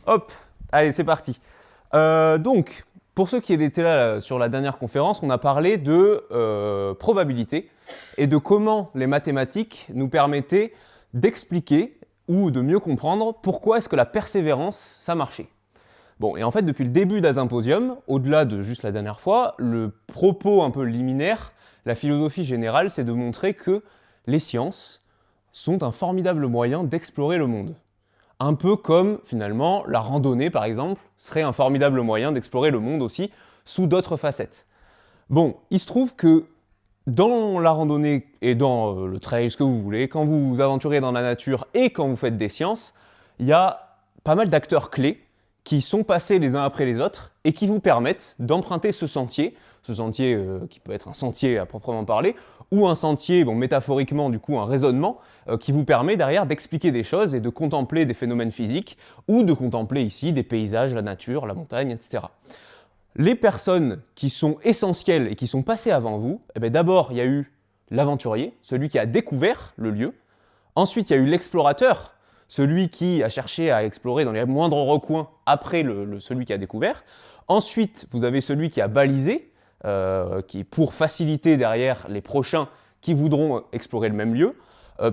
Hop, allez, c'est parti. Donc, pour ceux qui étaient là sur la dernière conférence, on a parlé de probabilité et de comment les mathématiques nous permettaient d'expliquer ou de mieux comprendre pourquoi est-ce que la persévérance, ça marchait. Bon, et en fait, depuis le début d'Asymposium, au-delà de juste la dernière fois, le propos un peu liminaire, la philosophie générale, c'est de montrer que les sciences sont un formidable moyen d'explorer le monde. Un peu comme, finalement, la randonnée, par exemple, serait un formidable moyen d'explorer le monde aussi, sous d'autres facettes. Bon, il se trouve que dans la randonnée et dans le trail, ce que vous voulez, quand vous vous aventurez dans la nature et quand vous faites des sciences, il y a pas mal d'acteurs clés qui sont passés les uns après les autres et qui vous permettent d'emprunter ce sentier qui peut être un sentier à proprement parler, ou un sentier, bon, métaphoriquement du coup un raisonnement, qui vous permet derrière d'expliquer des choses et de contempler des phénomènes physiques, ou de contempler ici des paysages, la nature, la montagne, etc. Les personnes qui sont essentielles et qui sont passées avant vous, eh bien, d'abord il y a eu l'aventurier, celui qui a découvert le lieu, ensuite il y a eu l'explorateur, celui qui a cherché à explorer dans les moindres recoins après celui qui a découvert. Ensuite, vous avez celui qui a balisé, qui pour faciliter derrière les prochains qui voudront explorer le même lieu,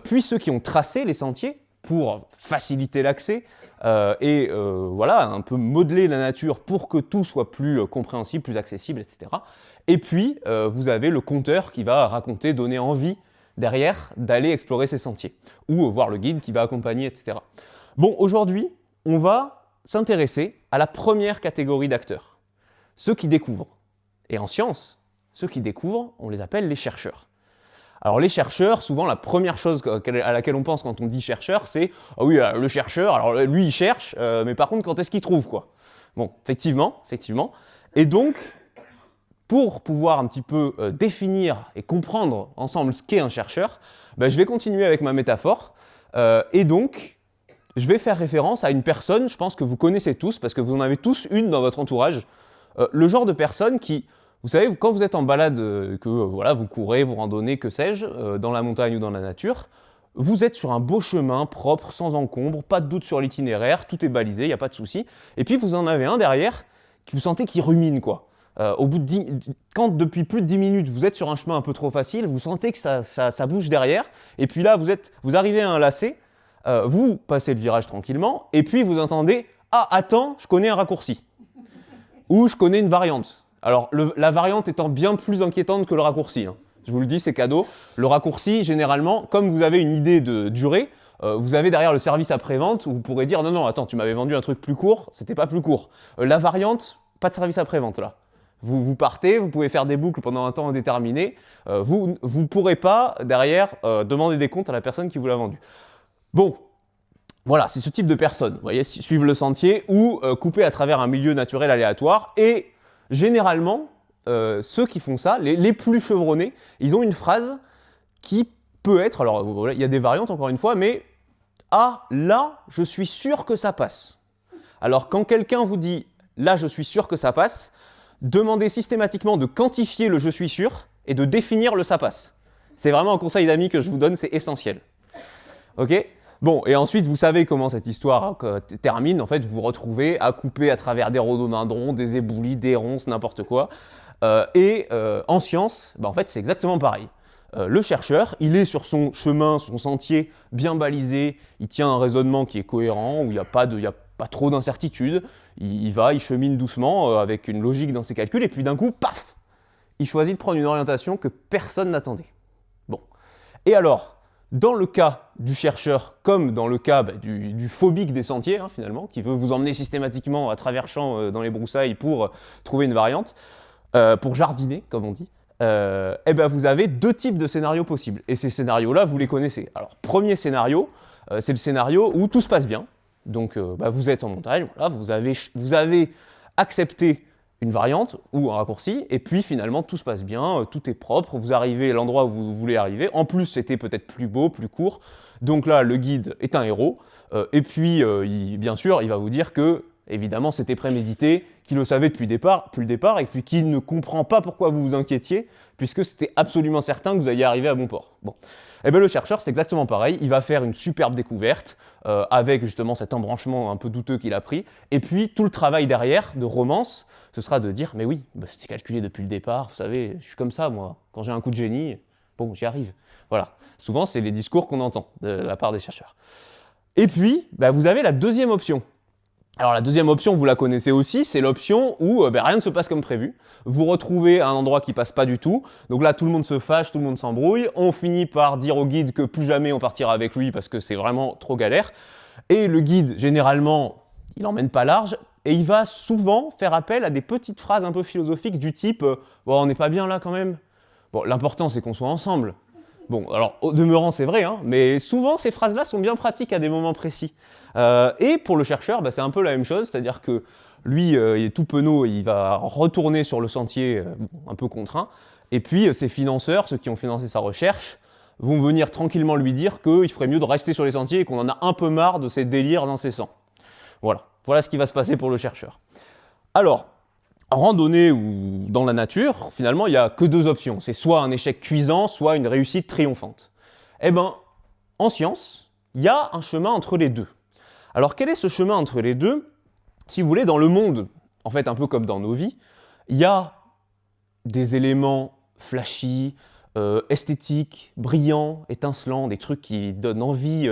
puis ceux qui ont tracé les sentiers pour faciliter l'accès et voilà, un peu modeler la nature pour que tout soit plus compréhensible, plus accessible, etc. Et puis, vous avez le conteur qui va raconter, donner envie derrière d'aller explorer ces sentiers, ou voir le guide qui va accompagner, etc. Bon, aujourd'hui, on va s'intéresser à la première catégorie d'acteurs, ceux qui découvrent. Et en science, ceux qui découvrent, on les appelle les chercheurs. Alors les chercheurs, souvent la première chose à laquelle on pense quand on dit chercheur, c'est « Ah oui, le chercheur, alors lui il cherche, mais par contre quand est-ce qu'il trouve quoi ?» Bon, effectivement. Et donc, pour pouvoir un petit peu définir et comprendre ensemble ce qu'est un chercheur, je vais continuer avec ma métaphore. Et donc, je vais faire référence à une personne, je pense que vous connaissez tous, parce que vous en avez tous une dans votre entourage. Le genre de personne qui, vous savez, quand vous êtes en balade, que voilà, vous courez, vous randonnez, que sais-je, dans la montagne ou dans la nature, vous êtes sur un beau chemin propre, sans encombre, pas de doute sur l'itinéraire, tout est balisé, il n'y a pas de souci. Et puis vous en avez un derrière, qui vous sentez qui rumine, quoi. Au bout de quand depuis plus de 10 minutes, vous êtes sur un chemin un peu trop facile, vous sentez que ça bouge derrière, et puis là, vous arrivez à un lacet, vous passez le virage tranquillement, et puis vous entendez « Ah, attends, je connais un raccourci » ou « Je connais une variante ». Alors, la variante étant bien plus inquiétante que le raccourci, hein. Je vous le dis, c'est cadeau. Le raccourci, généralement, comme vous avez une idée de durée, vous avez derrière le service après-vente où vous pourrez dire « Non, non, attends, tu m'avais vendu un truc plus court, c'était pas plus court. » La variante, pas de service après-vente là. Vous partez, vous pouvez faire des boucles pendant un temps indéterminé, vous ne pourrez pas, derrière, demander des comptes à la personne qui vous l'a vendu. Bon, voilà, c'est ce type de personnes, vous voyez, suivre le sentier ou couper à travers un milieu naturel aléatoire. Et généralement, ceux qui font ça, les plus chevronnés, ils ont une phrase qui peut être, alors voilà, il y a des variantes encore une fois, mais « Ah, là, je suis sûr que ça passe ». Alors quand quelqu'un vous dit « Là, je suis sûr que ça passe », demandez systématiquement de quantifier le « je suis sûr » et de définir le « ça passe ». C'est vraiment un conseil d'amis que je vous donne, c'est essentiel. Ok ? Bon, et ensuite, vous savez comment cette histoire termine. En fait, vous vous retrouvez à couper à travers des rhododendrons, des éboulis, des ronces, n'importe quoi. En science, en fait, c'est exactement pareil. Le chercheur, il est sur son chemin, son sentier bien balisé, il tient un raisonnement qui est cohérent, où il n'y a pas trop d'incertitude, il chemine doucement avec une logique dans ses calculs, et puis d'un coup, paf, il choisit de prendre une orientation que personne n'attendait. Bon. Et alors, dans le cas du chercheur, comme dans le cas du phobique des sentiers, hein, finalement, qui veut vous emmener systématiquement à travers champs dans les broussailles pour trouver une variante, pour jardiner, comme on dit, vous avez deux types de scénarios possibles. Et ces scénarios-là, vous les connaissez. Alors, premier scénario, c'est le scénario où tout se passe bien. Donc, vous êtes en montagne, voilà, vous avez accepté une variante ou un raccourci, et puis finalement tout se passe bien, tout est propre, vous arrivez à l'endroit où vous voulez arriver. En plus, c'était peut-être plus beau, plus court. Donc là, le guide est un héros. Et puis, bien sûr, il va vous dire que évidemment c'était prémédité, qu'il le savait depuis le départ, et puis qu'il ne comprend pas pourquoi vous vous inquiétiez, puisque c'était absolument certain que vous alliez arriver à bon port. Bon. Et bien le chercheur, c'est exactement pareil, il va faire une superbe découverte, avec justement cet embranchement un peu douteux qu'il a pris, et puis tout le travail derrière, de romance, ce sera de dire, mais oui, bah, c'était calculé depuis le départ, vous savez, je suis comme ça moi, quand j'ai un coup de génie, bon, j'y arrive. Voilà, souvent c'est les discours qu'on entend de la part des chercheurs. Et puis, bah, vous avez la deuxième option. Alors la deuxième option, vous la connaissez aussi, c'est l'option où rien ne se passe comme prévu. Vous retrouvez un endroit qui passe pas du tout, donc là tout le monde se fâche, tout le monde s'embrouille, on finit par dire au guide que plus jamais on partira avec lui parce que c'est vraiment trop galère, et le guide, généralement, il emmène pas large, et il va souvent faire appel à des petites phrases un peu philosophiques du type bon, on n'est pas bien là quand même. Bon, l'important c'est qu'on soit ensemble. Bon, alors, au demeurant, c'est vrai, hein, mais souvent, ces phrases-là sont bien pratiques à des moments précis. Et pour le chercheur, bah, c'est un peu la même chose, c'est-à-dire que lui, il est tout penaud, il va retourner sur le sentier un peu contraint, et puis ses financeurs, ceux qui ont financé sa recherche, vont venir tranquillement lui dire qu'il ferait mieux de rester sur les sentiers et qu'on en a un peu marre de ces délires incessants. Voilà ce qui va se passer pour le chercheur. Alors, en randonnée ou dans la nature, finalement, il n'y a que deux options. C'est soit un échec cuisant, soit une réussite triomphante. Eh bien, en science, il y a un chemin entre les deux. Alors, quel est ce chemin entre les deux? Si vous voulez, dans le monde, en fait, un peu comme dans nos vies, il y a des éléments flashy, esthétiques, brillants, étincelants, des trucs qui donnent envie,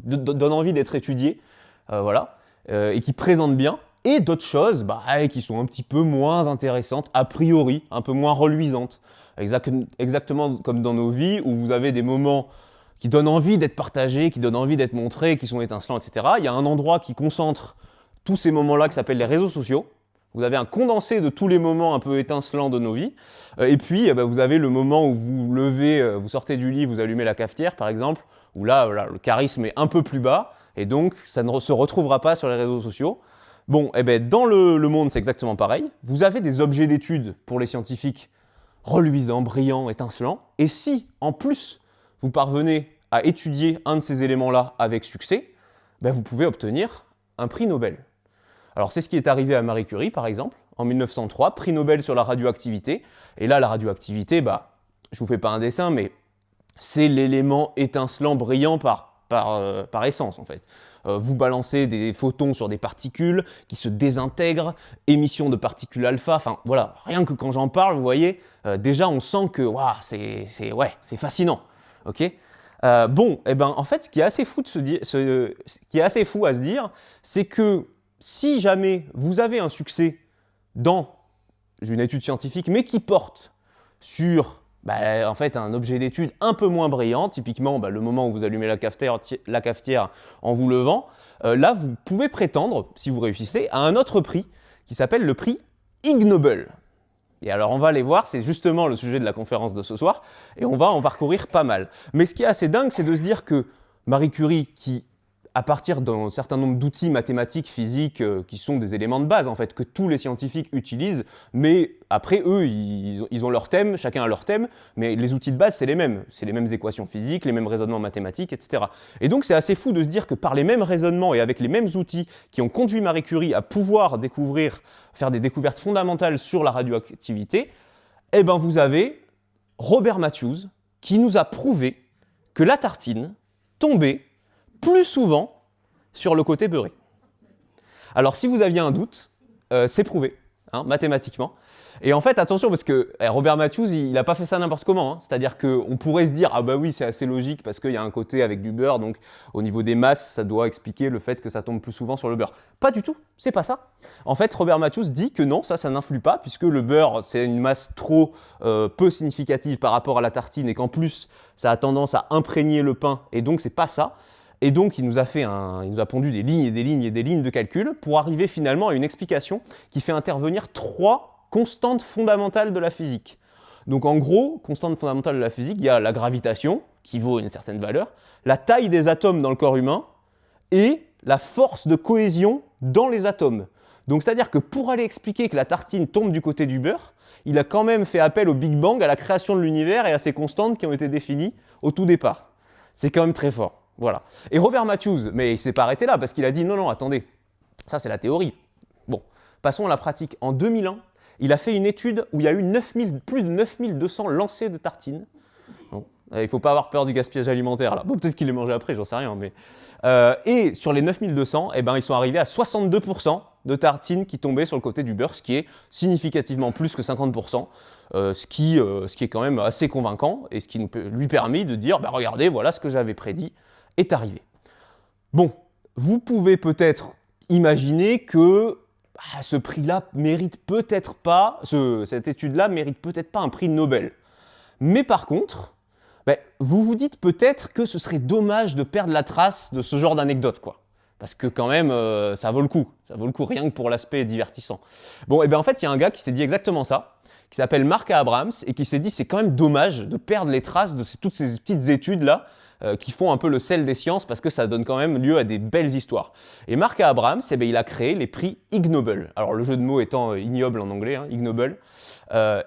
donnent envie d'être étudiés, voilà, et qui présentent bien. Et d'autres choses qui sont un petit peu moins intéressantes, a priori, un peu moins reluisantes. Exactement comme dans nos vies, où vous avez des moments qui donnent envie d'être partagés, qui donnent envie d'être montrés, qui sont étincelants, etc. Il y a un endroit qui concentre tous ces moments-là qui s'appelle les réseaux sociaux. Vous avez un condensé de tous les moments un peu étincelants de nos vies. Et puis, vous avez le moment où vous vous levez, vous sortez du lit, vous allumez la cafetière, par exemple, où là, le charisme est un peu plus bas, et donc ça ne se retrouvera pas sur les réseaux sociaux. Bon, dans le monde, c'est exactement pareil. Vous avez des objets d'étude pour les scientifiques reluisants, brillants, étincelants. Et si, en plus, vous parvenez à étudier un de ces éléments-là avec succès, vous pouvez obtenir un prix Nobel. Alors, c'est ce qui est arrivé à Marie Curie, par exemple, en 1903, prix Nobel sur la radioactivité. Et là, la radioactivité, je vous fais pas un dessin, mais c'est l'élément étincelant, brillant par essence, en fait. Vous balancez des photons sur des particules qui se désintègrent, émission de particules alpha, enfin voilà, rien que quand j'en parle, vous voyez, déjà on sent que c'est fascinant, ok. En fait, ce qui est assez fou à se dire, c'est que si jamais vous avez un succès dans une étude scientifique, mais qui porte sur en fait, un objet d'étude un peu moins brillant, typiquement le moment où vous allumez la cafetière en vous levant, là vous pouvez prétendre, si vous réussissez, à un autre prix qui s'appelle le prix Ig Nobel. Et alors on va aller voir, c'est justement le sujet de la conférence de ce soir, et on va en parcourir pas mal. Mais ce qui est assez dingue, c'est de se dire que Marie Curie, qui à partir d'un certain nombre d'outils mathématiques, physiques, qui sont des éléments de base, en fait, que tous les scientifiques utilisent, mais après, eux, ils ont leur thème, chacun a leur thème, mais les outils de base, c'est les mêmes équations physiques, les mêmes raisonnements mathématiques, etc. Et donc, c'est assez fou de se dire que par les mêmes raisonnements et avec les mêmes outils qui ont conduit Marie Curie à pouvoir faire des découvertes fondamentales sur la radioactivité, vous avez Robert Matthews, qui nous a prouvé que la tartine tombait plus souvent sur le côté beurré. Alors si vous aviez un doute, c'est prouvé, mathématiquement. Et en fait, attention, parce que Robert Matthews, il n'a pas fait ça n'importe comment. C'est-à-dire qu'on pourrait se dire, ah bah oui, c'est assez logique parce qu'il y a un côté avec du beurre, donc au niveau des masses, ça doit expliquer le fait que ça tombe plus souvent sur le beurre. Pas du tout, c'est pas ça. En fait, Robert Matthews dit que non, ça n'influe pas, puisque le beurre, c'est une masse trop peu significative par rapport à la tartine, et qu'en plus, ça a tendance à imprégner le pain, et donc c'est pas ça. Et donc, il nous a pondu des lignes et des lignes et des lignes de calcul pour arriver finalement à une explication qui fait intervenir 3 constantes fondamentales de la physique. Donc en gros, constante fondamentale de la physique, il y a la gravitation, qui vaut une certaine valeur, la taille des atomes dans le corps humain, et la force de cohésion dans les atomes. Donc c'est-à-dire que pour aller expliquer que la tartine tombe du côté du beurre, il a quand même fait appel au Big Bang, à la création de l'univers et à ces constantes qui ont été définies au tout départ. C'est quand même très fort. Voilà. Et Robert Matthews, mais il ne s'est pas arrêté là, parce qu'il a dit non, attendez, Ça, c'est la théorie. Bon, passons à la pratique. En 2001, il a fait une étude où il y a eu plus de 9200 lancers de tartines. Bon, il ne faut pas avoir peur du gaspillage alimentaire, là. Bon, peut-être qu'il les mangeait après, j'en sais rien. Mais... et sur les 9200, eh ben, ils sont arrivés à 62% de tartines qui tombaient sur le côté du beurre, ce qui est significativement plus que 50%, ce qui est quand même assez convaincant et ce qui lui permet de dire bah, « Regardez, voilà ce que j'avais prédit est arrivé ». Bon, vous pouvez peut-être imaginer que ce prix-là mérite peut-être pas, cette étude-là mérite peut-être pas un prix Nobel. Mais par contre, vous vous dites peut-être que ce serait dommage de perdre la trace de ce genre d'anecdote, quoi. Parce que quand même, ça vaut le coup rien que pour l'aspect divertissant. Bon, et bien en fait, il y a un gars qui s'est dit exactement ça, qui s'appelle Mark Abrams, et qui s'est dit c'est quand même dommage de perdre les traces de toutes ces petites études-là, qui font un peu le sel des sciences parce que ça donne quand même lieu à des belles histoires. Et Mark Abrams, il a créé les prix Ig Nobel. Alors le jeu de mots étant ignoble en anglais, Ig Nobel.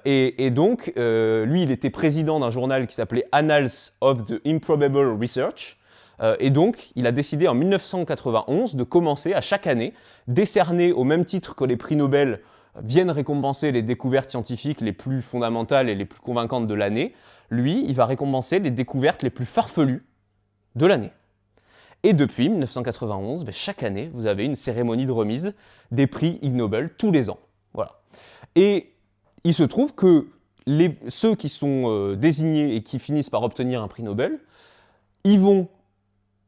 Et donc, lui, il était président d'un journal qui s'appelait Annals of the Improbable Research. Et donc, il a décidé en 1991 de commencer à chaque année décerner au même titre que les prix Nobel viennent récompenser les découvertes scientifiques les plus fondamentales et les plus convaincantes de l'année. Lui, il va récompenser les découvertes les plus farfelues de l'année. Et depuis 1991, chaque année, vous avez une cérémonie de remise des prix Ig Nobel tous les ans. Voilà. Et il se trouve que ceux qui sont désignés et qui finissent par obtenir un prix Nobel, ils vont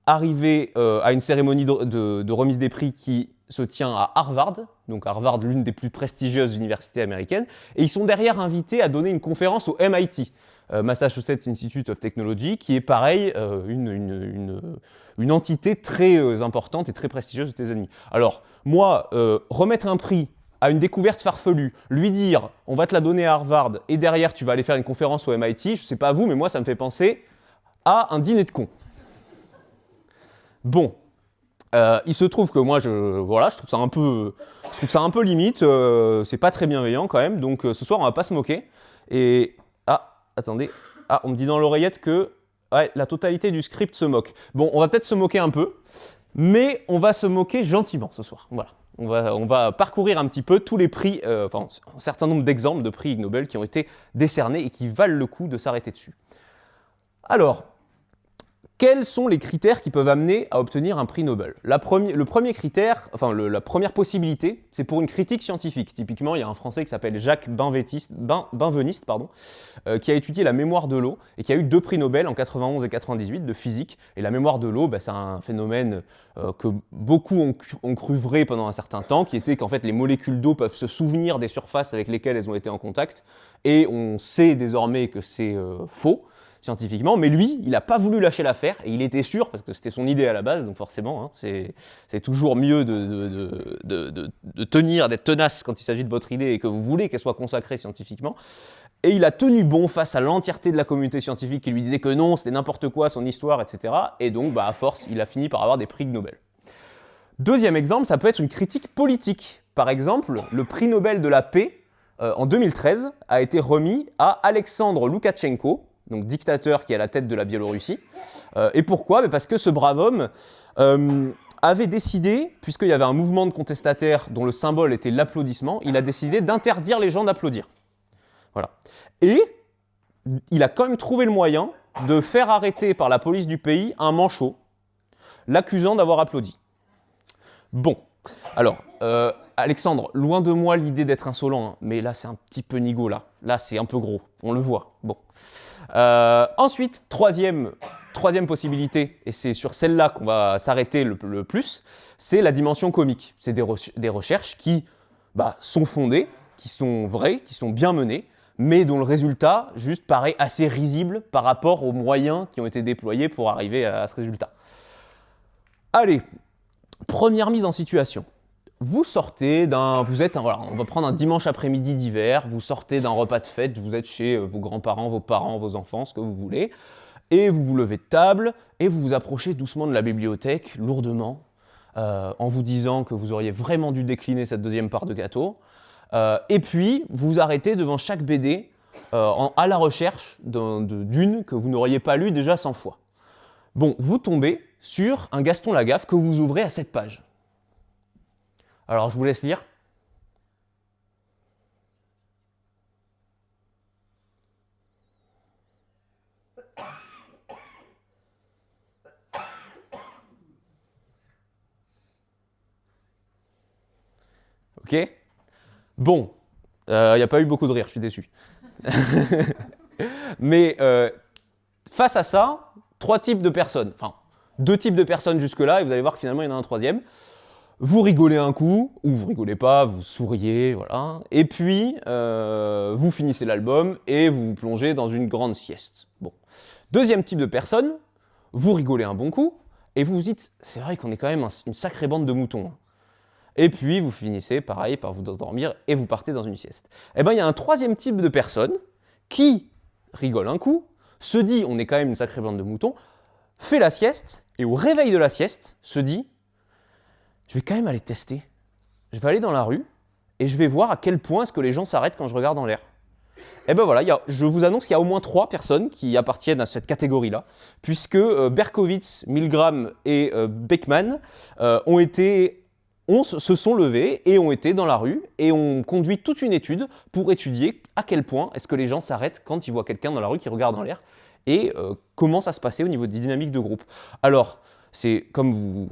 arriver à une cérémonie de remise des prix qui se tient à Harvard, donc Harvard, l'une des plus prestigieuses universités américaines, et ils sont derrière invités à donner une conférence au MIT, Massachusetts Institute of Technology, qui est pareil, une entité très importante et très prestigieuse aux États-Unis. Alors, moi, remettre un prix à une découverte farfelue, lui dire « on va te la donner à Harvard et derrière tu vas aller faire une conférence au MIT », je ne sais pas vous, mais moi ça me fait penser à un dîner de cons. Bon, il se trouve que moi, je trouve ça un peu limite, c'est pas très bienveillant quand même, donc ce soir on va pas se moquer. Et attendez, on me dit dans l'oreillette que la totalité du script se moque. Bon, on va peut-être se moquer un peu, mais on va se moquer gentiment ce soir. Voilà, on va parcourir un petit peu tous les prix, un certain nombre d'exemples de prix Ig Nobel qui ont été décernés et qui valent le coup de s'arrêter dessus. Alors, quels sont les critères qui peuvent amener à obtenir un prix Nobel ? Le premier critère, la première possibilité, c'est pour une critique scientifique. Typiquement, il y a un Français qui s'appelle Jacques Benveniste, qui a étudié la mémoire de l'eau et qui a eu 2 prix Nobel en 91 et 98 de physique. Et la mémoire de l'eau, c'est un phénomène que beaucoup ont cru vrai pendant un certain temps, qui était qu'en fait les molécules d'eau peuvent se souvenir des surfaces avec lesquelles elles ont été en contact. Et on sait désormais que c'est faux scientifiquement, mais lui, il n'a pas voulu lâcher l'affaire, et il était sûr, parce que c'était son idée à la base, donc forcément, c'est toujours mieux de tenir, d'être tenace quand il s'agit de votre idée et que vous voulez qu'elle soit consacrée scientifiquement. Et il a tenu bon face à l'entièreté de la communauté scientifique qui lui disait que non, c'était n'importe quoi, son histoire, etc. Et donc, à force, il a fini par avoir des prix Nobel. Deuxième exemple, ça peut être une critique politique. Par exemple, le prix Nobel de la paix, en 2013, a été remis à Alexandre Loukachenko, donc dictateur qui est à la tête de la Biélorussie. Et pourquoi ? Parce que ce brave homme avait décidé, puisqu'il y avait un mouvement de contestataires dont le symbole était l'applaudissement, il a décidé d'interdire les gens d'applaudir. Voilà. Et il a quand même trouvé le moyen de faire arrêter par la police du pays un manchot, l'accusant d'avoir applaudi. Bon, alors, Alexandre, loin de moi l'idée d'être insolent, mais là c'est un petit peu nigo, là c'est un peu gros, on le voit. Bon. Ensuite, troisième possibilité, et c'est sur celle-là qu'on va s'arrêter le plus, c'est la dimension comique. C'est des recherches qui sont fondées, qui sont vraies, qui sont bien menées, mais dont le résultat juste paraît assez risible par rapport aux moyens qui ont été déployés pour arriver à ce résultat. Allez, première mise en situation. Vous sortez on va prendre un dimanche après-midi d'hiver, vous sortez d'un repas de fête, vous êtes chez vos grands-parents, vos parents, vos enfants, ce que vous voulez, et vous vous levez de table, et vous vous approchez doucement de la bibliothèque, lourdement, en vous disant que vous auriez vraiment dû décliner cette deuxième part de gâteau, et puis vous vous arrêtez devant chaque BD à la recherche d'une que vous n'auriez pas lue déjà 100 fois. Bon, vous tombez sur un Gaston Lagaffe que vous ouvrez à cette page. Alors, je vous laisse lire. Ok? Bon, il n'y a pas eu beaucoup de rire, je suis déçu. Mais face à ça, trois types de personnes, enfin deux types de personnes jusque-là, et vous allez voir que finalement il y en a un troisième. Vous rigolez un coup, ou vous rigolez pas, vous souriez, voilà. Et puis, vous finissez l'album et vous vous plongez dans une grande sieste. Bon. Deuxième type de personne, vous rigolez un bon coup, et vous vous dites, c'est vrai qu'on est quand même une sacrée bande de moutons. Et puis, vous finissez, pareil, par vous endormir et vous partez dans une sieste. Eh bien, il y a un troisième type de personne qui rigole un coup, se dit, on est quand même une sacrée bande de moutons, fait la sieste, et au réveil de la sieste, se dit, je vais quand même aller tester. Je vais aller dans la rue, et je vais voir à quel point est-ce que les gens s'arrêtent quand je regarde en l'air. Et ben voilà, je vous annonce qu'il y a au moins 3 personnes qui appartiennent à cette catégorie-là, puisque Berkowitz, Milgram et Beckman se sont levés et ont été dans la rue et ont conduit toute une étude pour étudier à quel point est-ce que les gens s'arrêtent quand ils voient quelqu'un dans la rue qui regarde en l'air et comment ça se passait au niveau des dynamiques de groupe. Alors, c'est comme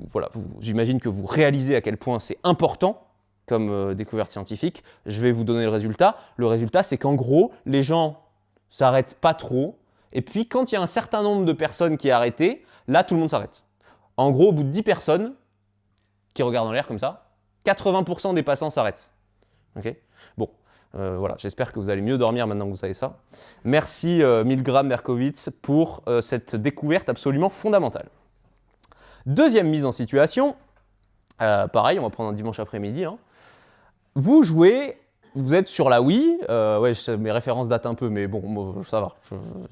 j'imagine que vous réalisez à quel point c'est important comme découverte scientifique. Je vais vous donner le résultat. Le résultat, c'est qu'en gros, les gens s'arrêtent pas trop. Et puis, quand il y a un certain nombre de personnes qui est arrêté, là, tout le monde s'arrête. En gros, au bout de 10 personnes qui regardent en l'air comme ça, 80% des passants s'arrêtent. Okay, bon, voilà, j'espère que vous allez mieux dormir maintenant que vous savez ça. Merci Milgram, Berkowitz pour cette découverte absolument fondamentale. Deuxième mise en situation, pareil, on va prendre un dimanche après-midi. Hein. Vous jouez, vous êtes sur la Wii, ouais, mes références datent un peu, mais bon, ça va.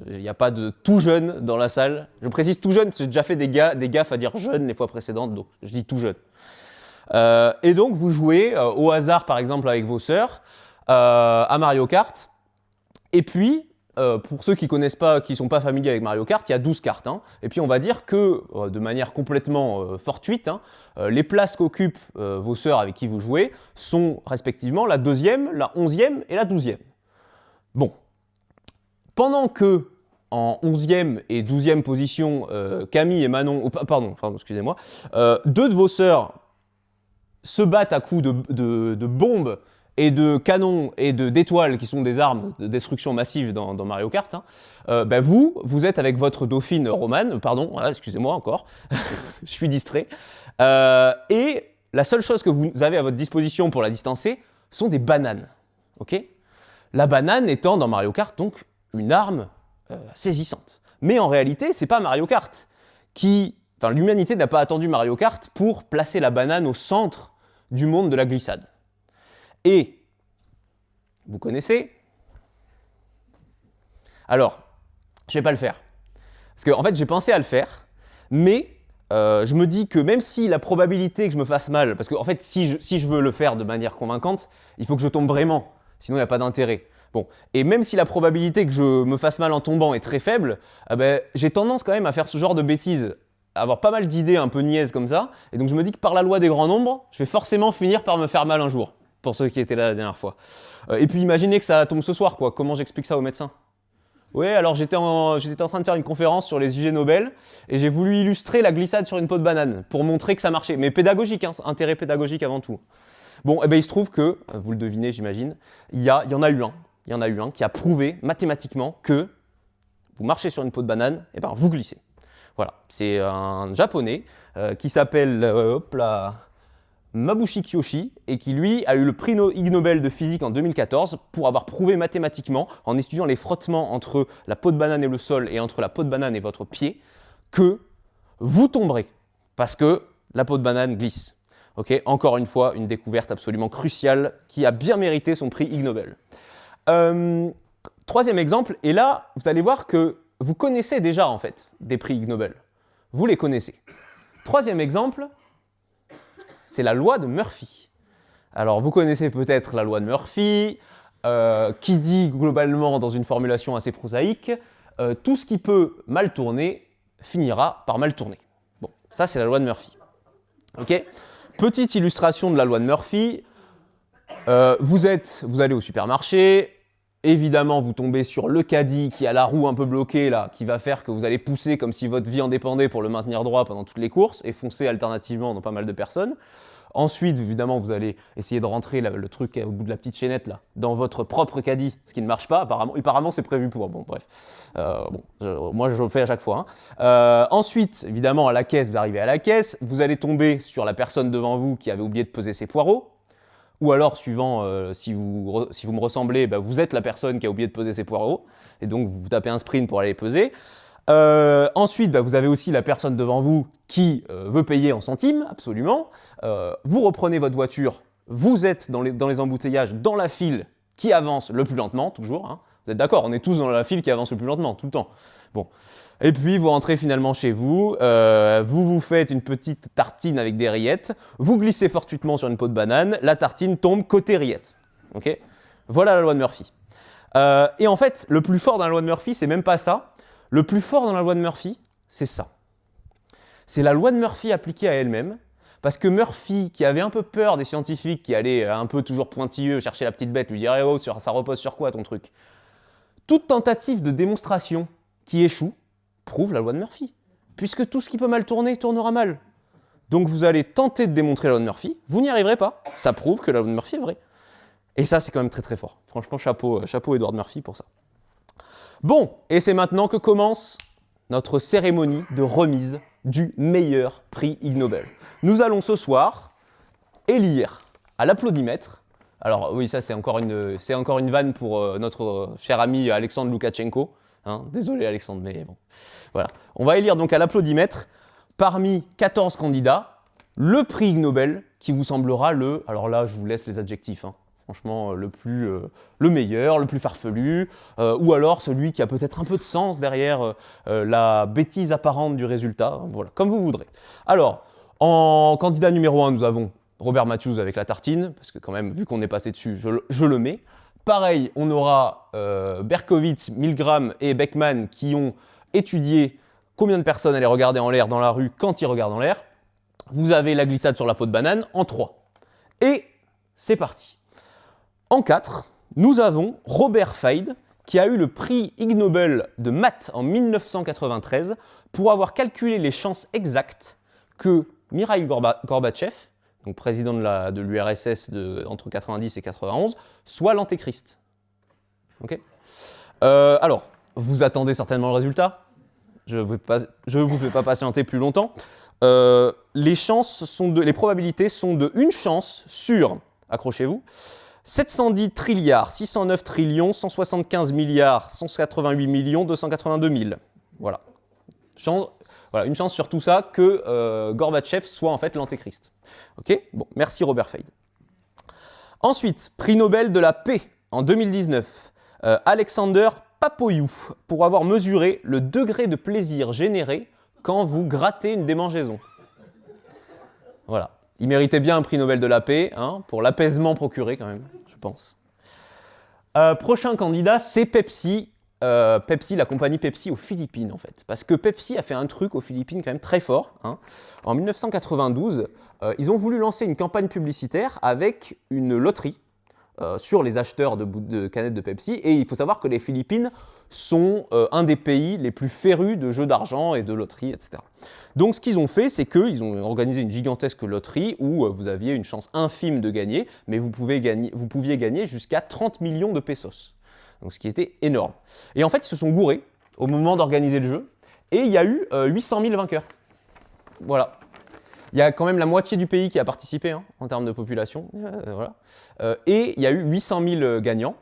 Il n'y a pas de tout jeune dans la salle. Je précise tout jeune, j'ai déjà fait des gaffes à dire jeune les fois précédentes, donc je dis tout jeune. Et donc vous jouez au hasard, par exemple, avec vos sœurs, à Mario Kart. Et puis, pour ceux qui ne connaissent pas, qui ne sont pas familiers avec Mario Kart, il y a 12 cartes. Hein. Et puis on va dire que, de manière complètement fortuite, hein, les places qu'occupent vos sœurs avec qui vous jouez sont respectivement la 2e, la 11e et la 12e. Bon. Pendant que, en 11e et 12e position, Camille et Manon, pardon, excusez-moi, deux de vos sœurs se battent à coups de bombes et de canons et d'étoiles qui sont des armes de destruction massive dans Mario Kart, hein, ben vous êtes avec votre dauphine Romane, pardon, voilà, excusez-moi encore, je suis distrait, et la seule chose que vous avez à votre disposition pour la distancer sont des bananes, ok ? La banane étant dans Mario Kart donc une arme saisissante. Mais en réalité, c'est pas Mario Kart l'humanité n'a pas attendu Mario Kart pour placer la banane au centre du monde de la glissade. Et, vous connaissez ? Alors, je ne vais pas le faire. Parce qu'en fait, j'ai pensé à le faire, mais je me dis que même si la probabilité que je me fasse mal, parce qu'en fait, si je veux le faire de manière convaincante, il faut que je tombe vraiment, sinon il n'y a pas d'intérêt. Bon, et même si la probabilité que je me fasse mal en tombant est très faible, j'ai tendance quand même à faire ce genre de bêtises, à avoir pas mal d'idées un peu niaises comme ça, et donc je me dis que par la loi des grands nombres, je vais forcément finir par me faire mal un jour, pour ceux qui étaient là la dernière fois. Et puis imaginez que ça tombe ce soir, quoi. Comment j'explique ça aux médecins ? Oui, alors j'étais en train de faire une conférence sur les IG Nobel, et j'ai voulu illustrer la glissade sur une peau de banane, pour montrer que ça marchait, mais pédagogique, hein, intérêt pédagogique avant tout. Bon, il se trouve que, vous le devinez j'imagine, il y en a eu un qui a prouvé mathématiquement que vous marchez sur une peau de banane, et vous glissez. Voilà, c'est un japonais qui s'appelle Mabushi Kiyoshi et qui lui a eu le prix Ig Nobel de physique en 2014 pour avoir prouvé mathématiquement, en étudiant les frottements entre la peau de banane et le sol et entre la peau de banane et votre pied, que vous tomberez parce que la peau de banane glisse. Okay, encore une fois, une découverte absolument cruciale qui a bien mérité son prix Ig Nobel. Troisième exemple, et là, vous allez voir que vous connaissez déjà en fait des prix Ig Nobel. Vous les connaissez. Troisième exemple, c'est la loi de Murphy. Alors, vous connaissez peut-être la loi de Murphy, qui dit globalement, dans une formulation assez prosaïque, tout ce qui peut mal tourner finira par mal tourner. Bon, ça c'est la loi de Murphy. Ok ? petite illustration de la loi de Murphy. Vous allez au supermarché, évidemment vous tombez sur le caddie qui a la roue un peu bloquée là, qui va faire que vous allez pousser comme si votre vie en dépendait pour le maintenir droit pendant toutes les courses et foncer alternativement dans pas mal de personnes. Ensuite, évidemment, vous allez essayer de rentrer le truc au bout de la petite chaînette là, dans votre propre caddie, ce qui ne marche pas apparemment. Apparemment, c'est prévu pour. Bon, bref. Moi, je le fais à chaque fois. Ensuite, évidemment, à la caisse, vous arrivez à la caisse, vous allez tomber sur la personne devant vous qui avait oublié de peser ses poireaux. Ou alors, suivant si vous me ressemblez, bah, vous êtes la personne qui a oublié de peser ses poireaux. Et donc, vous tapez un sprint pour aller les peser. Ensuite, bah, vous avez aussi la personne devant vous qui veut payer en centimes, absolument. Vous reprenez votre voiture, vous êtes dans les embouteillages, dans la file qui avance le plus lentement, toujours. Hein. Vous êtes d'accord, on est tous dans la file qui avance le plus lentement, tout le temps. Bon. Et puis, vous rentrez finalement chez vous, vous faites une petite tartine avec des rillettes, vous glissez fortuitement sur une peau de banane, la tartine tombe côté rillettes. Okay, voilà la loi de Murphy. Et en fait, le plus fort dans la loi de Murphy, c'est même pas ça. Le plus fort dans la loi de Murphy, c'est ça. C'est la loi de Murphy appliquée à elle-même, parce que Murphy, qui avait un peu peur des scientifiques, qui allaient un peu toujours pointilleux chercher la petite bête, lui dire « Oh, ça repose sur quoi ton truc ?» Toute tentative de démonstration qui échoue prouve la loi de Murphy, puisque tout ce qui peut mal tourner, tournera mal. Donc vous allez tenter de démontrer la loi de Murphy, vous n'y arriverez pas, ça prouve que la loi de Murphy est vraie. Et ça, c'est quand même très très fort. Franchement, chapeau Edward Murphy pour ça. Bon, et c'est maintenant que commence notre cérémonie de remise du meilleur prix Ig Nobel. Nous allons ce soir élire à l'applaudimètre, alors oui, ça c'est encore une vanne pour notre cher ami Alexandre Loukachenko, hein, désolé Alexandre, mais bon, voilà. On va élire donc à l'applaudimètre, parmi 14 candidats, le prix Ig Nobel qui vous semblera alors là je vous laisse les adjectifs, hein. Franchement, le meilleur, le plus farfelu, ou alors celui qui a peut-être un peu de sens derrière la bêtise apparente du résultat. Voilà, comme vous voudrez. Alors, en candidat numéro 1, nous avons Robert Matthews avec la tartine, parce que quand même, vu qu'on est passé dessus, je le mets. Pareil, on aura Berkowitz, Milgram et Beckman qui ont étudié combien de personnes allaient regarder en l'air dans la rue quand ils regardent en l'air. Vous avez la glissade sur la peau de banane en 3. Et c'est parti. En 4, nous avons Robert Fade, qui a eu le prix Ig Nobel de maths en 1993 pour avoir calculé les chances exactes que Mikhaïl Gorbatchev, donc président de l'URSS entre 90 et 91, soit l'antéchrist. Okay, alors, vous attendez certainement le résultat. Je ne vous fais pas patienter plus longtemps. Les probabilités sont de une chance sur, accrochez-vous, 710 trilliards, 609 trillions, 175 milliards, 188 millions, 282 000. Voilà. Une chance sur tout ça que Gorbatchev soit en fait l'antéchrist. Ok ? Bon, merci Robert Fade. Ensuite, prix Nobel de la paix en 2019. Alexander Papoyou, pour avoir mesuré le degré de plaisir généré quand vous grattez une démangeaison. Voilà. Il méritait bien un prix Nobel de la paix, hein, pour l'apaisement procuré quand même, je pense. Prochain candidat, c'est Pepsi. Pepsi, la compagnie Pepsi aux Philippines en fait. Parce que Pepsi a fait un truc aux Philippines quand même très fort. Hein. En 1992, ils ont voulu lancer une campagne publicitaire avec une loterie sur les acheteurs de canettes de Pepsi. Et il faut savoir que les Philippines sont un des pays les plus férus de jeux d'argent et de loterie, etc. Donc ce qu'ils ont fait, c'est qu'ils ont organisé une gigantesque loterie où vous aviez une chance infime de gagner, mais vous pouviez gagner jusqu'à 30 millions de pesos. Donc ce qui était énorme. Et en fait, ils se sont gourés au moment d'organiser le jeu, et il y a eu 800 000 vainqueurs. Voilà. Il y a quand même la moitié du pays qui a participé hein, en termes de population. Voilà. Et il y a eu 800 000 gagnants.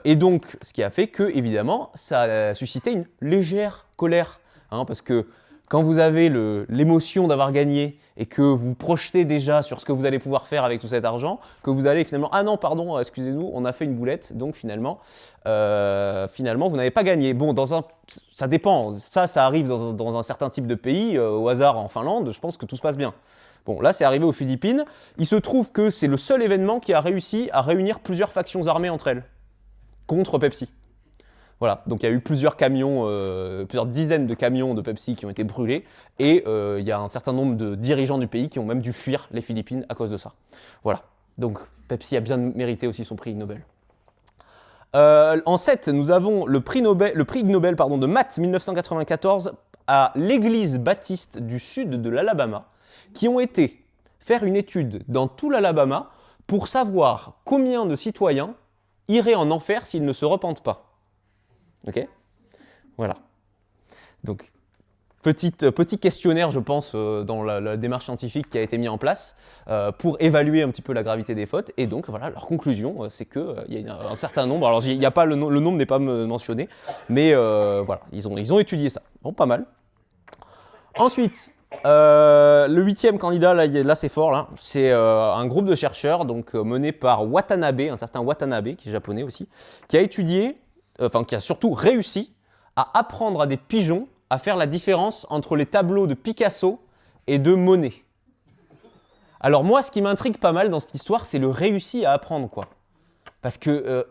Et donc, ce qui a fait que, évidemment, ça a suscité une légère colère. Hein, parce que quand vous avez l'émotion d'avoir gagné et que vous projetez déjà sur ce que vous allez pouvoir faire avec tout cet argent, que vous allez finalement « Ah non, pardon, excusez-nous, on a fait une boulette, donc finalement vous n'avez pas gagné. » Bon, ça dépend. Ça arrive dans un certain type de pays. Au hasard, en Finlande, je pense que tout se passe bien. Bon, là, c'est arrivé aux Philippines. Il se trouve que c'est le seul événement qui a réussi à réunir plusieurs factions armées entre elles, contre Pepsi. Voilà, donc il y a eu plusieurs camions, plusieurs dizaines de camions de Pepsi qui ont été brûlés, et il y a un certain nombre de dirigeants du pays qui ont même dû fuir les Philippines à cause de ça. Voilà, donc Pepsi a bien mérité aussi son prix Ig Nobel. En 7, nous avons le prix Ig Nobel de maths 1994 à l'église baptiste du sud de l'Alabama, qui ont été faire une étude dans tout l'Alabama pour savoir combien de citoyens iraient en enfer s'ils ne se repentent pas. Ok ? Voilà. Donc, petit questionnaire, je pense, dans la démarche scientifique qui a été mis en place pour évaluer un petit peu la gravité des fautes. Et donc, voilà, leur conclusion, c'est qu'il y a un certain nombre. Alors, il y a pas le nombre n'est pas mentionné, mais voilà, ils ont étudié ça. Bon, pas mal. Ensuite, le 8e candidat, là c'est fort, là. C'est un groupe de chercheurs donc, mené par Watanabe, un certain Watanabe, qui est japonais aussi, qui a étudié, qui a surtout réussi à apprendre à des pigeons à faire la différence entre les tableaux de Picasso et de Monet. Alors moi, ce qui m'intrigue pas mal dans cette histoire, c'est le réussi à apprendre, quoi. Parce que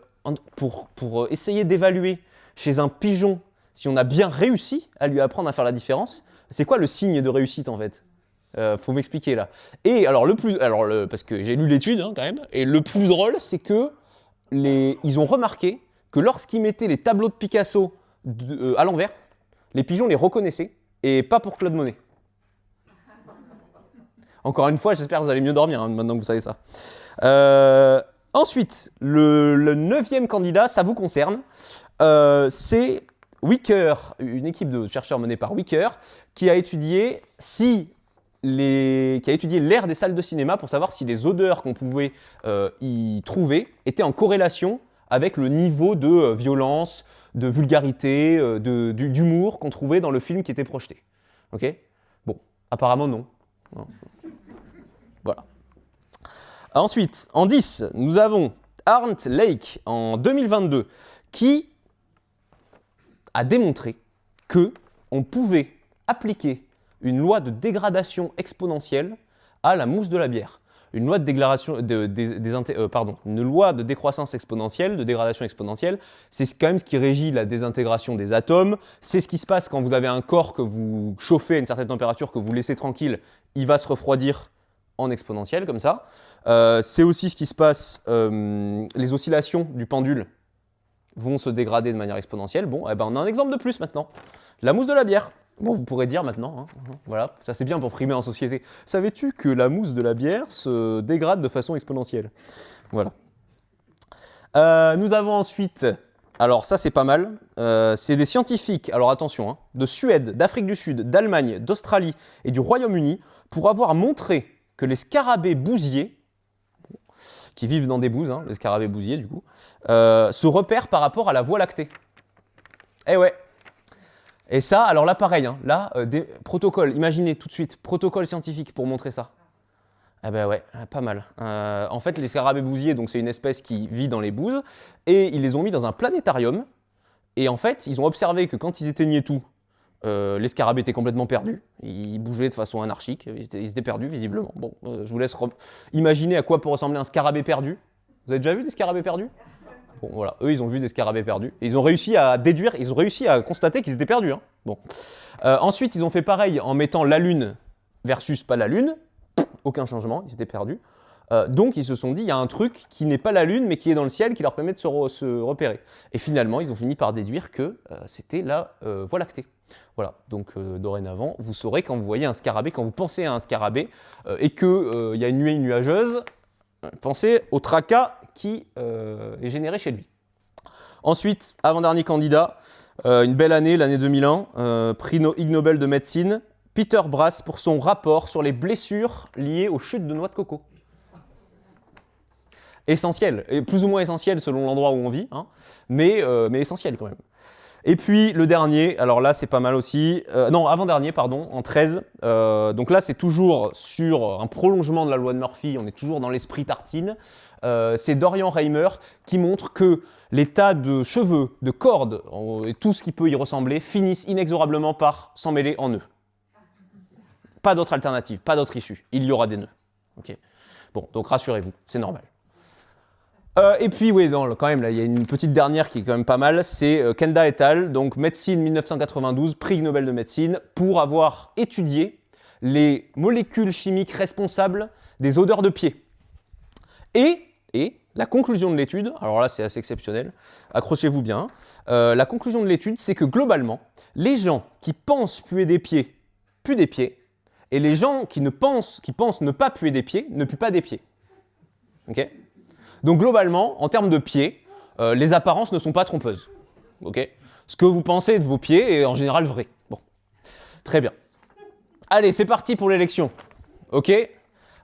pour essayer d'évaluer chez un pigeon si on a bien réussi à lui apprendre à faire la différence, c'est quoi le signe de réussite en fait ? Faut m'expliquer là. Et alors parce que j'ai lu l'étude quand même, et le plus drôle, c'est que ils ont remarqué que lorsqu'ils mettaient les tableaux de Picasso à l'envers, les pigeons les reconnaissaient, et pas pour Claude Monet. Encore une fois, j'espère que vous allez mieux dormir maintenant que vous savez ça. Ensuite, le 9e candidat, ça vous concerne, c'est Wicker, une équipe de chercheurs menée par Wicker, qui a étudié l'air des salles de cinéma pour savoir si les odeurs qu'on pouvait y trouver étaient en corrélation avec le niveau de violence, de vulgarité, d'humour qu'on trouvait dans le film qui était projeté. Ok ? Bon, apparemment non. Voilà. Ensuite, en 10, nous avons Arndt Lake en 2022 qui a démontré qu'on pouvait appliquer une loi de dégradation exponentielle à la mousse de la bière. Une loi une loi de décroissance exponentielle, de dégradation exponentielle, c'est quand même ce qui régit la désintégration des atomes. C'est ce qui se passe quand vous avez un corps que vous chauffez à une certaine température, que vous laissez tranquille, il va se refroidir en exponentielle, comme ça. C'est aussi ce qui se passe, les oscillations du pendule vont se dégrader de manière exponentielle. Bon, eh ben on a un exemple de plus maintenant. La mousse de la bière. Bon, vous pourrez dire maintenant, voilà, ça c'est bien pour frimer en société. Savais-tu que la mousse de la bière se dégrade de façon exponentielle ? Voilà. Nous avons ensuite, alors ça c'est pas mal, c'est des scientifiques, alors attention, de Suède, d'Afrique du Sud, d'Allemagne, d'Australie et du Royaume-Uni pour avoir montré que les scarabées bousiers, qui vivent dans des bouses, les scarabées bousiers du coup, se repèrent par rapport à la Voie lactée. Eh ouais. Et ça, alors là pareil, des protocoles, imaginez tout de suite, protocole scientifique pour montrer ça. Eh ben ouais, pas mal. En fait, les scarabées bousiers, donc c'est une espèce qui vit dans les bouses, et ils les ont mis dans un planétarium, et en fait, ils ont observé que quand ils éteignaient tout, les scarabées étaient complètement perdus, ils bougeaient de façon anarchique, ils étaient perdus visiblement. Bon, je vous laisse imaginer à quoi peut ressembler un scarabée perdu. Vous avez déjà vu des scarabées perdus ? Bon, voilà, eux, ils ont vu des scarabées perdus. Et ils ont réussi à déduire, ils ont réussi à constater qu'ils étaient perdus. Bon. Ensuite, ils ont fait pareil en mettant la Lune versus pas la Lune. Aucun changement, ils étaient perdus. Donc, ils se sont dit, il y a un truc qui n'est pas la Lune, mais qui est dans le ciel, qui leur permet de se repérer. Et finalement, ils ont fini par déduire que c'était la Voie lactée. Voilà, donc dorénavant, vous saurez quand vous voyez un scarabée, quand vous pensez à un scarabée, et qu'il y a une nuée nuageuse, pensez au tracas qui est généré chez lui. Ensuite, avant-dernier candidat, une belle année, l'année 2001, prix Ig Nobel de médecine, Peter Brass pour son rapport sur les blessures liées aux chutes de noix de coco. Essentiel, et plus ou moins essentiel selon l'endroit où on vit, mais essentiel quand même. Et puis le dernier, alors là c'est pas mal aussi, avant-dernier pardon, en 13, donc là c'est toujours sur un prolongement de la loi de Murphy, on est toujours dans l'esprit tartine, c'est Dorian Reimer qui montre que les tas de cheveux, de cordes et tout ce qui peut y ressembler finissent inexorablement par s'emmêler en nœuds. Pas d'autre alternative, pas d'autre issue, il y aura des nœuds. Okay. Bon, donc rassurez-vous, c'est normal. Et puis, oui, non, quand même, là, il y a une petite dernière qui est quand même pas mal. C'est Kenda et al., donc médecine 1992, prix Nobel de médecine, pour avoir étudié les molécules chimiques responsables des odeurs de pied. Et la conclusion de l'étude, alors là, c'est assez exceptionnel, accrochez-vous bien, la conclusion de l'étude, c'est que globalement, les gens qui pensent puer des pieds, puent des pieds, et les gens qui pensent ne pas puer des pieds, ne puent pas des pieds. Ok ? Donc globalement, en termes de pieds, les apparences ne sont pas trompeuses. Okay, ce que vous pensez de vos pieds est en général vrai. Bon, très bien. Allez, c'est parti pour l'élection. Ok ?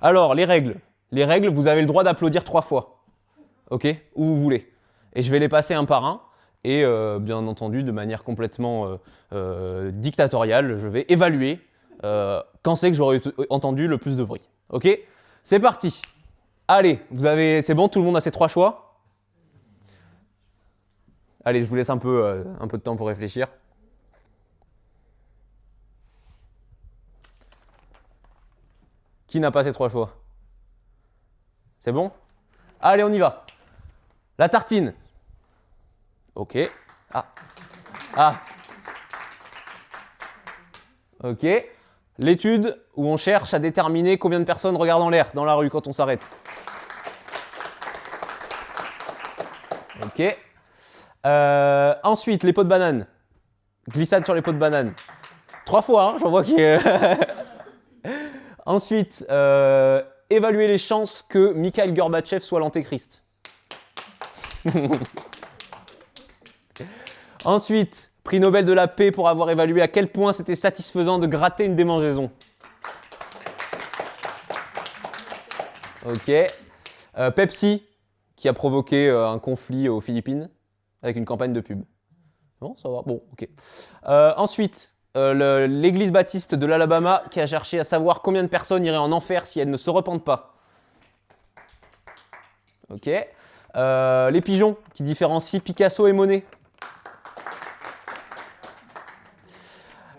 Alors, les règles. Les règles, vous avez le droit d'applaudir 3 fois. Ok ? Où vous voulez. Et je vais les passer un par un. Et bien entendu, de manière complètement dictatoriale, je vais évaluer quand c'est que j'aurais entendu le plus de bruit. Ok ? C'est parti. Allez, c'est bon, tout le monde a ses 3 choix ? Allez, je vous laisse un peu de temps pour réfléchir. Qui n'a pas ses 3 choix ? C'est bon ? Allez, on y va. La tartine. Ok. Ah. Ok. L'étude où on cherche à déterminer combien de personnes regardent en l'air dans la rue quand on s'arrête. Ok. Ensuite, les pots de banane. Glissade sur les pots de banane. 3 fois, hein, j'en vois qui est... Ensuite, évaluer les chances que Mikhail Gorbatchev soit l'antéchrist. Ensuite, prix Nobel de la paix pour avoir évalué à quel point c'était satisfaisant de gratter une démangeaison. Ok. Pepsi, qui a provoqué un conflit aux Philippines avec une campagne de pub. Bon, ça va. Bon, ok. Ensuite, l'église baptiste de l'Alabama qui a cherché à savoir combien de personnes iraient en enfer si elles ne se repentent pas. Ok. Les pigeons qui différencient Picasso et Monet.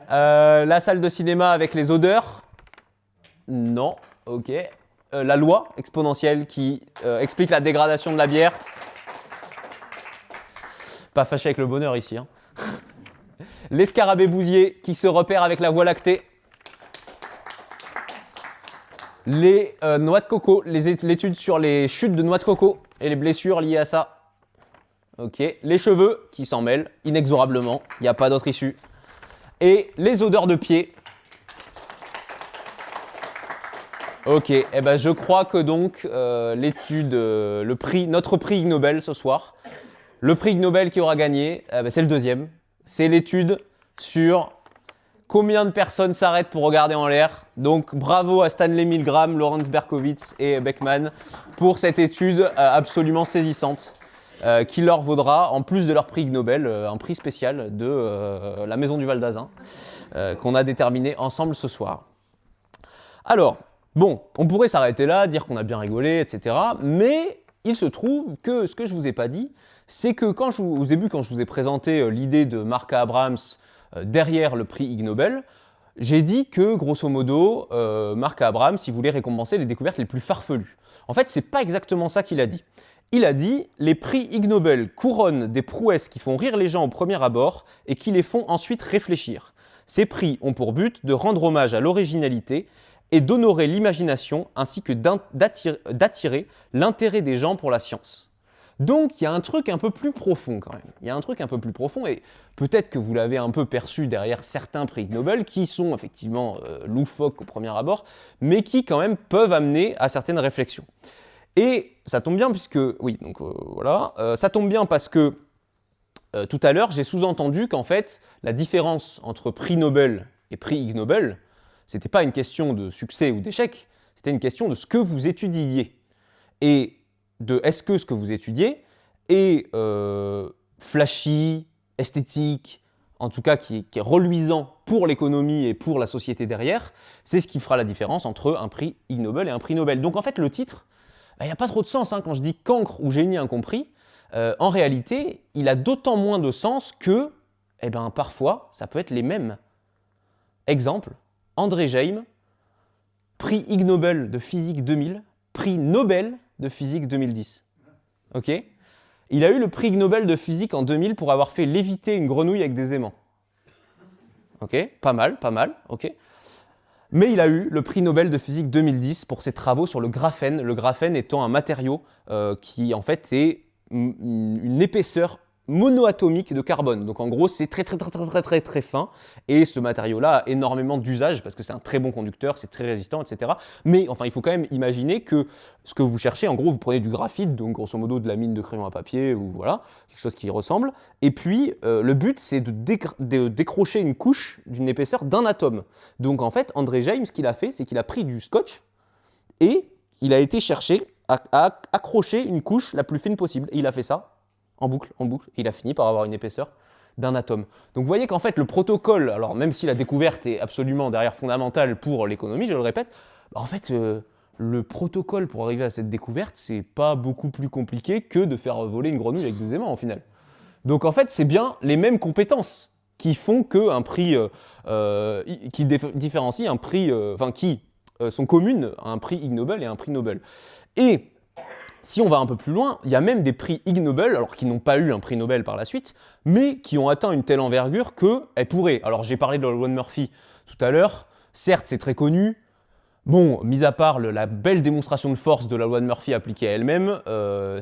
La salle de cinéma avec les odeurs. Non. Ok. La loi exponentielle qui explique la dégradation de la bière. Pas fâché avec le bonheur ici. Hein. L'escarabée bousier qui se repère avec la voie lactée. Les noix de coco, l'étude sur les chutes de noix de coco et les blessures liées à ça. Ok. Les cheveux qui s'en mêlent inexorablement, il n'y a pas d'autre issue. Et les odeurs de pied. Ok, eh ben je crois que donc l'étude, notre prix Ig Nobel ce soir, le prix Ig Nobel qui aura gagné, c'est le deuxième. C'est l'étude sur combien de personnes s'arrêtent pour regarder en l'air. Donc bravo à Stanley Milgram, Lawrence Berkowitz et Beckman pour cette étude absolument saisissante qui leur vaudra, en plus de leur prix Ig Nobel, un prix spécial de la Maison du Val d'Azun qu'on a déterminé ensemble ce soir. Alors, bon, on pourrait s'arrêter là, dire qu'on a bien rigolé, etc. Mais il se trouve que ce que je ne vous ai pas dit, c'est que au début, quand je vous ai présenté l'idée de Mark Abrams derrière le prix Ig Nobel, j'ai dit que, grosso modo, Mark Abrams, il voulait récompenser les découvertes les plus farfelues. En fait, c'est pas exactement ça qu'il a dit. Il a dit « Les prix Ig Nobel couronnent des prouesses qui font rire les gens au premier abord et qui les font ensuite réfléchir. Ces prix ont pour but de rendre hommage à l'originalité et d'honorer l'imagination ainsi que d'attirer l'intérêt des gens pour la science. » Donc il y a un truc un peu plus profond quand même. Il y a un truc un peu plus profond et peut-être que vous l'avez un peu perçu derrière certains prix Nobel qui sont effectivement loufoques au premier abord, mais qui quand même peuvent amener à certaines réflexions. Et ça tombe bien puisque, ça tombe bien parce que tout à l'heure j'ai sous-entendu qu'en fait la différence entre prix Nobel et prix Ig Nobel, c'était pas une question de succès ou d'échec, c'était une question de ce que vous étudiiez. Et de est-ce que ce que vous étudiez est flashy, esthétique, en tout cas qui est reluisant pour l'économie et pour la société derrière, c'est ce qui fera la différence entre un prix Ig Nobel et un prix Nobel. Donc en fait le titre, il n'y a pas trop de sens quand je dis cancre ou génie incompris. En réalité, il a d'autant moins de sens que, parfois, ça peut être les mêmes. Exemple, André Geim, prix Ig Nobel de physique 2000, prix Nobel de physique 2010. ok. Il a eu le prix Nobel de physique en 2000 pour avoir fait léviter une grenouille avec des aimants. Ok, pas mal, ok. Mais il a eu le prix Nobel de physique 2010 pour ses travaux sur le graphène étant un matériau qui en fait est une épaisseur monoatomique de carbone. Donc en gros, c'est très fin. Et ce matériau-là a énormément d'usages parce que c'est un très bon conducteur, c'est très résistant, etc. Mais enfin, il faut quand même imaginer que ce que vous cherchez, en gros, vous prenez du graphite, donc grosso modo de la mine de crayon à papier ou voilà, quelque chose qui ressemble. Et puis, le but, c'est de décrocher une couche d'une épaisseur d'un atome. Donc en fait, André Geim, ce qu'il a fait, c'est qu'il a pris du scotch et il a été chercher à accrocher une couche la plus fine possible. Et il a fait ça en boucle, et il a fini par avoir une épaisseur d'un atome. Donc vous voyez qu'en fait le protocole, alors même si la découverte est absolument derrière fondamentale pour l'économie, je le répète, en fait le protocole pour arriver à cette découverte, c'est pas beaucoup plus compliqué que de faire voler une grenouille avec des aimants au final. Donc en fait c'est bien les mêmes compétences qui font qu'un prix, qui différencie un prix, qui sont communes à un prix Ig Nobel et un prix Nobel. Et si on va un peu plus loin, il y a même des prix Ig Nobel, alors qui n'ont pas eu un prix Nobel par la suite, mais qui ont atteint une telle envergure qu'elles pourraient. Alors j'ai parlé de la loi de Murphy tout à l'heure, certes c'est très connu, bon, mis à part la belle démonstration de force de la loi de Murphy appliquée à elle-même,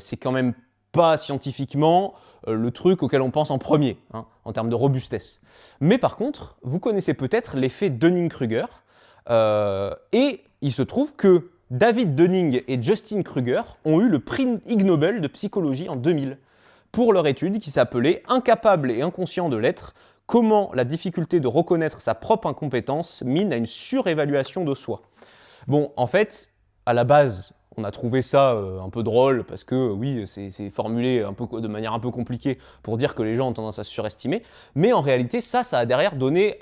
c'est quand même pas scientifiquement le truc auquel on pense en premier, hein, en termes de robustesse. Mais par contre, vous connaissez peut-être l'effet Dunning-Kruger, et il se trouve que David Dunning et Justin Kruger ont eu le prix Ig Nobel de psychologie en 2000 pour leur étude qui s'appelait « Incapable et inconscient de l'être, comment la difficulté de reconnaître sa propre incompétence mine à une surévaluation de soi ». Bon, en fait, à la base, on a trouvé ça un peu drôle parce que oui, c'est formulé de manière un peu compliquée pour dire que les gens ont tendance à se surestimer, mais en réalité, ça a derrière donné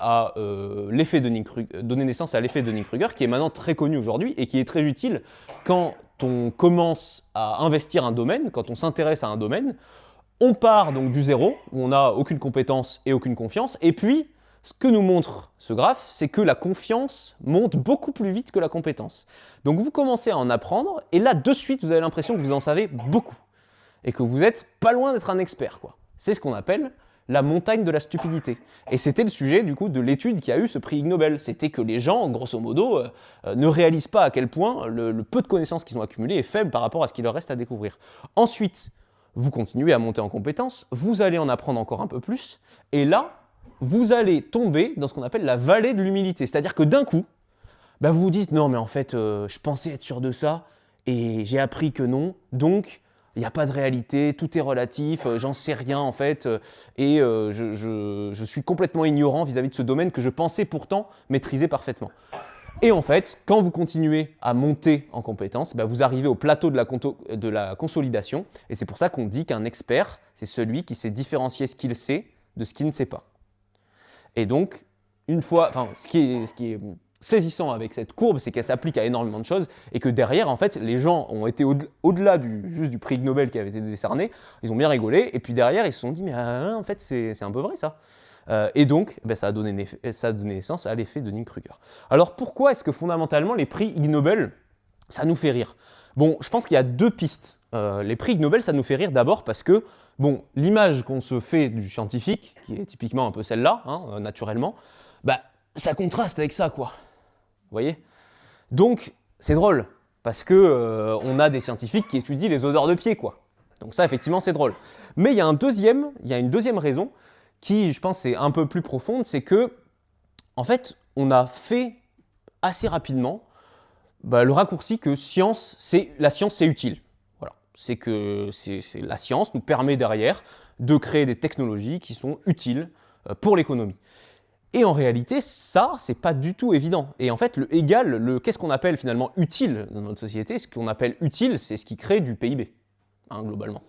naissance à l'effet Dunning-Kruger qui est maintenant très connu aujourd'hui et qui est très utile quand on commence à investir un domaine, quand on s'intéresse à un domaine. On part donc du zéro, où on n'a aucune compétence et aucune confiance, et puis ce que nous montre ce graphe, c'est que la confiance monte beaucoup plus vite que la compétence. Donc vous commencez à en apprendre, et là, de suite, vous avez l'impression que vous en savez beaucoup, et que vous n'êtes pas loin d'être un expert, quoi. C'est ce qu'on appelle la montagne de la stupidité. Et c'était le sujet, du coup, de l'étude qui a eu ce prix Ig Nobel. C'était que les gens, grosso modo, ne réalisent pas à quel point le peu de connaissances qu'ils ont accumulées est faible par rapport à ce qu'il leur reste à découvrir. Ensuite, vous continuez à monter en compétences, vous allez en apprendre encore un peu plus, et là, vous allez tomber dans ce qu'on appelle la vallée de l'humilité. C'est-à-dire que d'un coup, vous vous dites « Non, mais en fait, je pensais être sûr de ça, et j'ai appris que non, donc il n'y a pas de réalité, tout est relatif, j'en sais rien en fait, et je suis complètement ignorant vis-à-vis de ce domaine que je pensais pourtant maîtriser parfaitement. » Et en fait, quand vous continuez à monter en compétences, vous arrivez au plateau de la consolidation, et c'est pour ça qu'on dit qu'un expert, c'est celui qui sait différencier ce qu'il sait de ce qu'il ne sait pas. Et donc, ce qui est saisissant avec cette courbe, c'est qu'elle s'applique à énormément de choses et que derrière, en fait, les gens ont été au-delà juste du prix Ig Nobel qui avait été décerné, ils ont bien rigolé, et puis derrière, ils se sont dit, mais en fait, c'est un peu vrai ça. Et donc, ça a donné naissance à l'effet Dunning-Kruger. Alors pourquoi est-ce que fondamentalement, les prix Ig Nobel, ça nous fait rire? Bon, je pense qu'il y a deux pistes. Les prix Ig Nobel, ça nous fait rire d'abord parce que, bon, l'image qu'on se fait du scientifique, qui est typiquement un peu celle-là, hein, naturellement, ça contraste avec ça, quoi. Vous voyez? Donc, c'est drôle, parce que on a des scientifiques qui étudient les odeurs de pied, quoi. Donc ça, effectivement, c'est drôle. Mais il y a une deuxième raison qui, je pense, est un peu plus profonde, c'est que, en fait, on a fait assez rapidement le raccourci que la science, c'est utile. Voilà. C'est que la science nous permet derrière de créer des technologies qui sont utiles pour l'économie. Et en réalité, ça, c'est pas du tout évident. Et en fait, qu'est-ce qu'on appelle finalement utile dans notre société? Ce qu'on appelle utile, c'est ce qui crée du PIB, hein, globalement.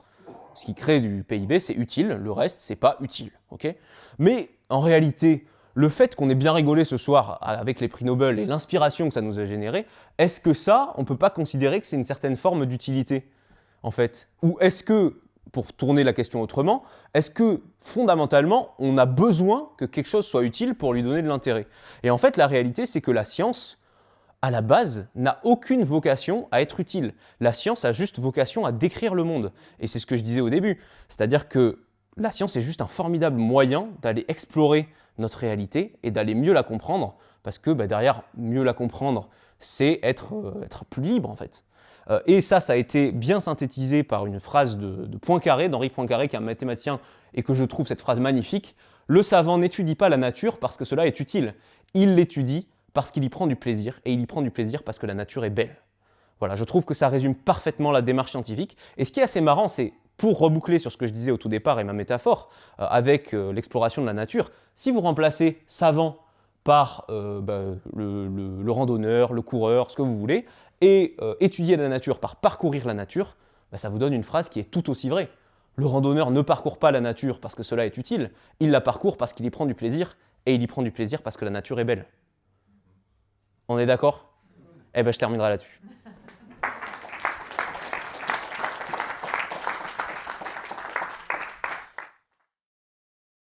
Ce qui crée du PIB, c'est utile, le reste, c'est pas utile. Okay, mais en réalité, le fait qu'on ait bien rigolé ce soir avec les prix Nobel et l'inspiration que ça nous a généré, est-ce que ça, on peut pas considérer que c'est une certaine forme d'utilité, en fait? Ou est-ce que, pour tourner la question autrement, est-ce que fondamentalement, on a besoin que quelque chose soit utile pour lui donner de l'intérêt? Et en fait, la réalité, c'est que la science à la base, n'a aucune vocation à être utile. La science a juste vocation à décrire le monde. Et c'est ce que je disais au début. C'est-à-dire que la science est juste un formidable moyen d'aller explorer notre réalité et d'aller mieux la comprendre, parce que derrière, mieux la comprendre, c'est être plus libre en fait. Et ça a été bien synthétisé par une phrase de Poincaré, d'Henri Poincaré, qui est un mathématicien, et que je trouve cette phrase magnifique. Le savant n'étudie pas la nature parce que cela est utile. Il l'étudie parce qu'il y prend du plaisir, et il y prend du plaisir parce que la nature est belle. Voilà, je trouve que ça résume parfaitement la démarche scientifique. Et ce qui est assez marrant, c'est, pour reboucler sur ce que je disais au tout départ et ma métaphore, avec l'exploration de la nature, si vous remplacez savant par le randonneur, le coureur, ce que vous voulez, et étudier la nature par parcourir la nature, ça vous donne une phrase qui est tout aussi vraie. Le randonneur ne parcourt pas la nature parce que cela est utile, il la parcourt parce qu'il y prend du plaisir, et il y prend du plaisir parce que la nature est belle. On est d'accord ? Eh bien, je terminerai là-dessus.